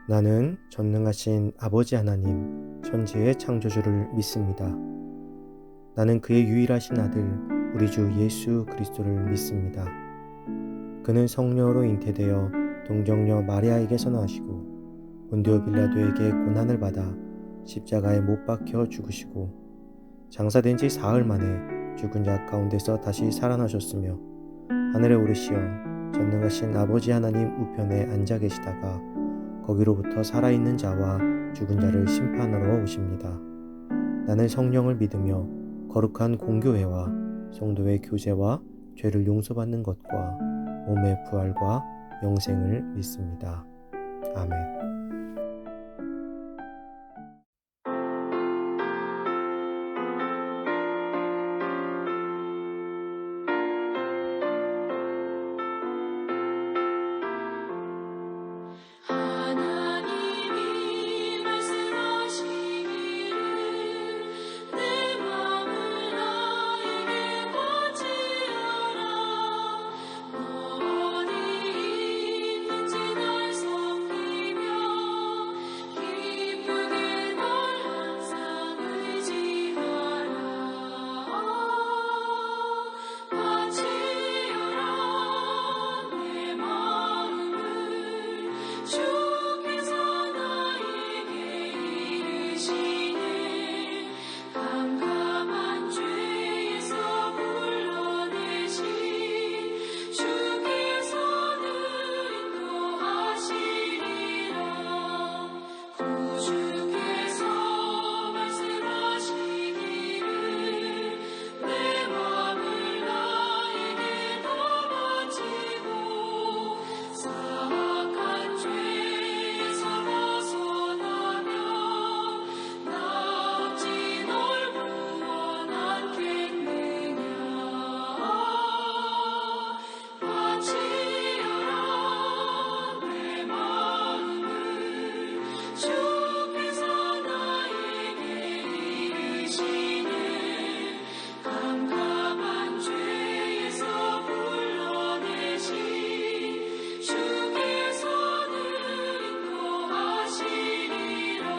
나는 전능하신 아버지 하나님, 천지의 창조주를 믿습니다. 나는 그의 유일하신 아들, 우리 주 예수 그리스도를 믿습니다. 그는 성령으로 잉태되어 동정녀 마리아에게서 나시고 본디오 빌라도에게 고난을 받아 십자가에 못 박혀 죽으시고 장사된 지 사흘 만에 죽은 자 가운데서 다시 살아나셨으며 하늘에 오르시어 전능하신 아버지 하나님 우편에 앉아 계시다가 거기로부터 살아있는 자와 죽은 자를 심판하러 오십니다. 나는 성령을 믿으며 거룩한 공교회와 성도의 교제와 죄를 용서받는 것과 몸의 부활과 영생을 믿습니다. 아멘. 하나님이 말씀하시기를 내 마음을 나에게 바치어라. 너 어디 있는지 날 섬기며 기쁘게 널 항상 의지하라. 바치어라 내 마음을 주께서 나에게 이르시네. 캄캄한 죄에서 불러내시 주께서는 인도하시리라. 구주께서 말씀하시기를 내 마음을 나에게 더 바치고 사악한 죄에서 벗어나며 나 어찌 널 구원하겠느냐. 바치어라 내 마음을 주께서 나에게 이르시네. 캄캄한 죄에서 불러내시 주께서는 인도하시리라.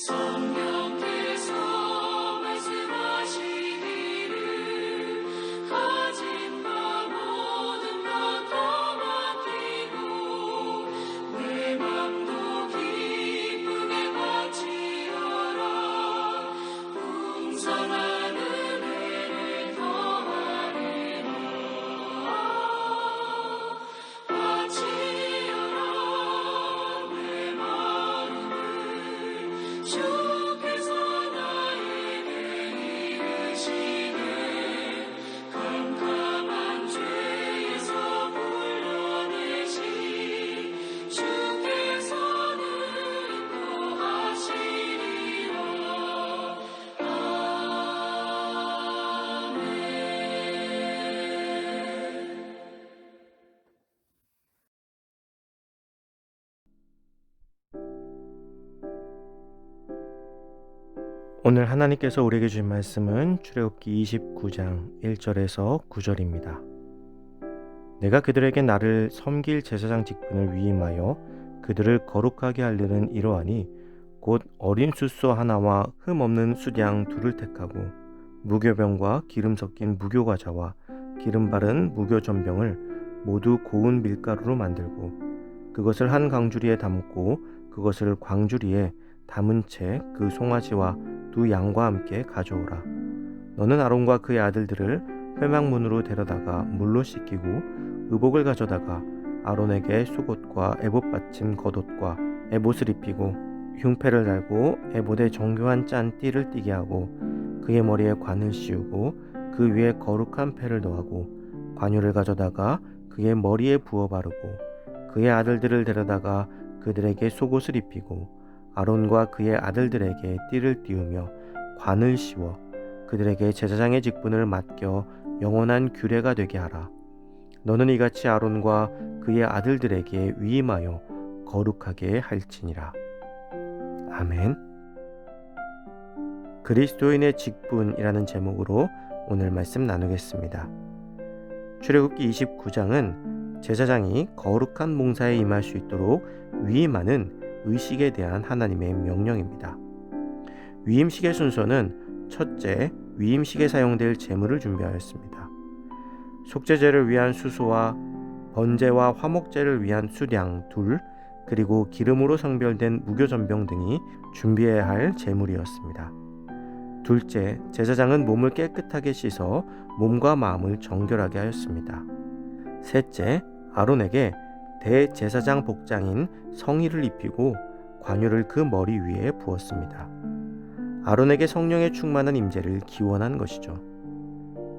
성령께서 말씀하시기를 가진 바 모든 것 다 맡기고 내 맘도 기쁘게 바치어라. 풍성한 은혜를 더하리라. 바치어라 내 마음을 주께서 나에게 이르시네. 캄캄한 죄에서 불러내시 주께서는 인도하시리라. 아멘. 오늘 하나님께서 우리에게 주신 말씀은 출애굽기 29장 1절에서 9절입니다. 내가 그들에게 나를 섬길 제사장 직분을 위임하여 그들을 거룩하게 하려는 이러하니 곧 어린 숫소 하나와 흠 없는 숫양 둘을 택하고 무교병과 기름 섞인 무교과자와 기름 바른 무교전병을 모두 고운 밀가루로 만들고 그것을 한 광주리에 담고 그것을 광주리에 담은 채 그 송아지와 두 양과 함께 가져오라. 너는 아론과 그의 아들들을 회막문으로 데려다가 물로 씻기고 의복을 가져다가 아론에게 속옷과 에봇 받침 겉옷과 에봇을 입히고 흉패를 달고 에봇에 정교한 짠 띠를 띠게 하고 그의 머리에 관을 씌우고 그 위에 거룩한 패를 더하고 관유를 가져다가 그의 머리에 부어 바르고 그의 아들들을 데려다가 그들에게 속옷을 입히고 아론과 그의 아들들에게 띠를 띠우며 관을 씌워 그들에게 제사장의 직분을 맡겨 영원한 규례가 되게 하라. 너는 이같이 아론과 그의 아들들에게 위임하여 거룩하게 할지니라. 아멘. 그리스도인의 직분이라는 제목으로 오늘 말씀 나누겠습니다. 출애굽기 29장은 제사장이 거룩한 봉사에 임할 수 있도록 위임하는 의식에 대한 하나님의 명령입니다. 위임식의 순서는 첫째, 위임식에 사용될 제물을 준비하였습니다. 속죄제를 위한 수소와 번제와 화목제를 위한 수량 둘, 그리고 기름으로 성별된 무교전병 등이 준비해야 할 제물이었습니다. 둘째, 제사장은 몸을 깨끗하게 씻어 몸과 마음을 정결하게 하였습니다. 셋째, 아론에게 대제사장 복장인 성의를 입히고 관유를 그 머리 위에 부었습니다. 아론에게 성령의 충만한 임재를 기원한 것이죠.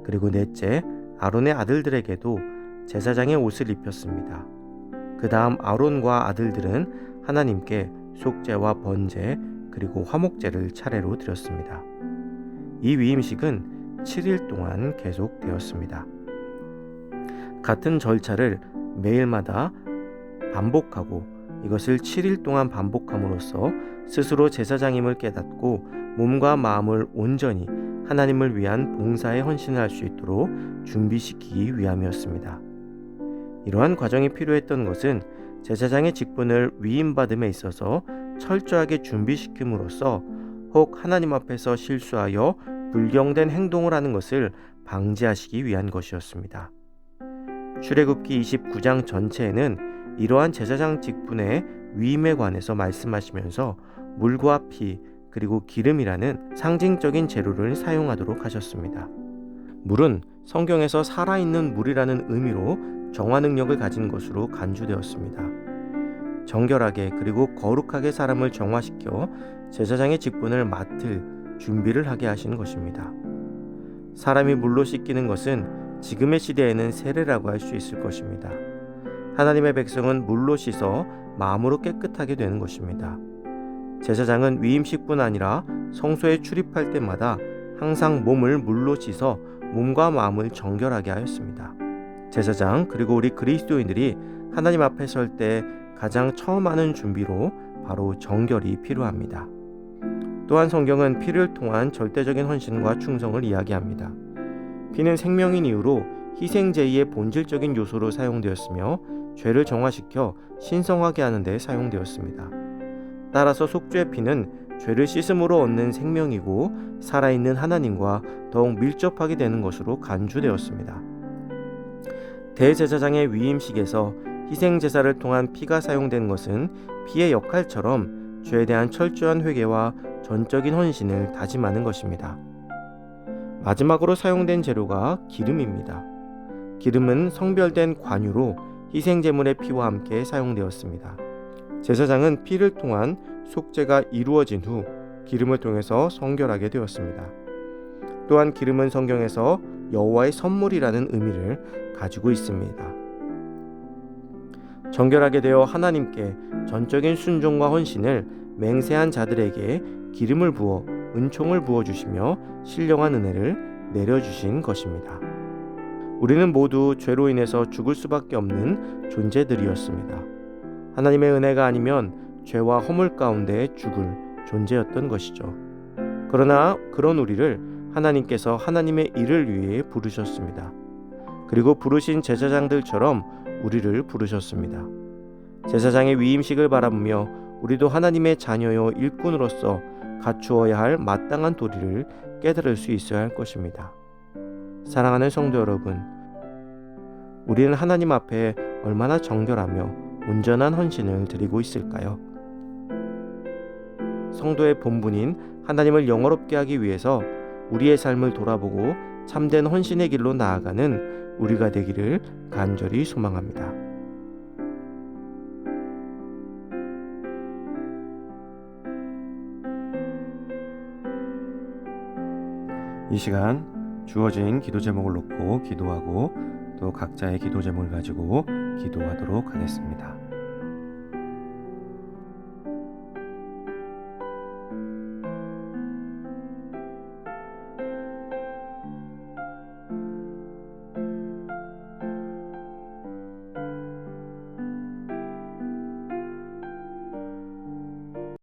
그리고 넷째, 아론의 아들들에게도 제사장의 옷을 입혔습니다. 그 다음 아론과 아들들은 하나님께 속죄와 번제 그리고 화목제를 차례로 드렸습니다. 이 위임식은 7일 동안 계속되었습니다. 같은 절차를 매일마다 반복하고 이것을 7일 동안 반복함으로써 스스로 제사장임을 깨닫고 몸과 마음을 온전히 하나님을 위한 봉사에 헌신을 할 수 있도록 준비시키기 위함이었습니다. 이러한 과정이 필요했던 것은 제사장의 직분을 위임받음에 있어서 철저하게 준비시킴으로써 혹 하나님 앞에서 실수하여 불경된 행동을 하는 것을 방지하시기 위한 것이었습니다. 출애굽기 29장 전체에는 이러한 제사장 직분의 위임에 관해서 말씀하시면서 물과 피 그리고 기름이라는 상징적인 재료를 사용하도록 하셨습니다. 물은 성경에서 살아있는 물이라는 의미로 정화 능력을 가진 것으로 간주되었습니다. 정결하게 그리고 거룩하게 사람을 정화시켜 제사장의 직분을 맡을 준비를 하게 하신 것입니다. 사람이 물로 씻기는 것은 지금의 시대에는 세례라고 할 수 있을 것입니다. 하나님의 백성은 물로 씻어 마음으로 깨끗하게 되는 것입니다. 제사장은 위임식뿐 아니라 성소에 출입할 때마다 항상 몸을 물로 씻어 몸과 마음을 정결하게 하였습니다. 제사장 그리고 우리 그리스도인들이 하나님 앞에 설 때 가장 처음 하는 준비로 바로 정결이 필요합니다. 또한 성경은 피를 통한 절대적인 헌신과 충성을 이야기합니다. 피는 생명인 이유로 희생제의의 본질적인 요소로 사용되었으며 죄를 정화시켜 신성하게 하는 데 사용되었습니다. 따라서 속죄의 피는 죄를 씻음으로 얻는 생명이고 살아있는 하나님과 더욱 밀접하게 되는 것으로 간주되었습니다. 대제사장의 위임식에서 희생제사를 통한 피가 사용된 것은 피의 역할처럼 죄에 대한 철저한 회개와 전적인 헌신을 다짐하는 것입니다. 마지막으로 사용된 재료가 기름입니다. 기름은 성별된 관유로 희생제물의 피와 함께 사용되었습니다. 제사장은 피를 통한 속죄가 이루어진 후 기름을 통해서 성결하게 되었습니다. 또한 기름은 성경에서 여호와의 선물이라는 의미를 가지고 있습니다. 정결하게 되어 하나님께 전적인 순종과 헌신을 맹세한 자들에게 기름을 부어 은총을 부어주시며 신령한 은혜를 내려주신 것입니다. 우리는 모두 죄로 인해서 죽을 수밖에 없는 존재들이었습니다. 하나님의 은혜가 아니면 죄와 허물 가운데 죽을 존재였던 것이죠. 그러나 그런 우리를 하나님께서 하나님의 일을 위해 부르셨습니다. 그리고 부르신 제사장들처럼 우리를 부르셨습니다. 제사장의 위임식을 바라보며 우리도 하나님의 자녀요 일꾼으로서 갖추어야 할 마땅한 도리를 깨달을 수 있어야 할 것입니다. 사랑하는 성도 여러분, 우리는 하나님 앞에 얼마나 정결하며 온전한 헌신을 드리고 있을까요? 성도의 본분인 하나님을 영화롭게 하기 위해서 우리의 삶을 돌아보고 참된 헌신의 길로 나아가는 우리가 되기를 간절히 소망합니다. 이 시간 주어진 기도 제목을 놓고 기도하고 또 각자의 기도 제목을 가지고 기도하도록 하겠습니다.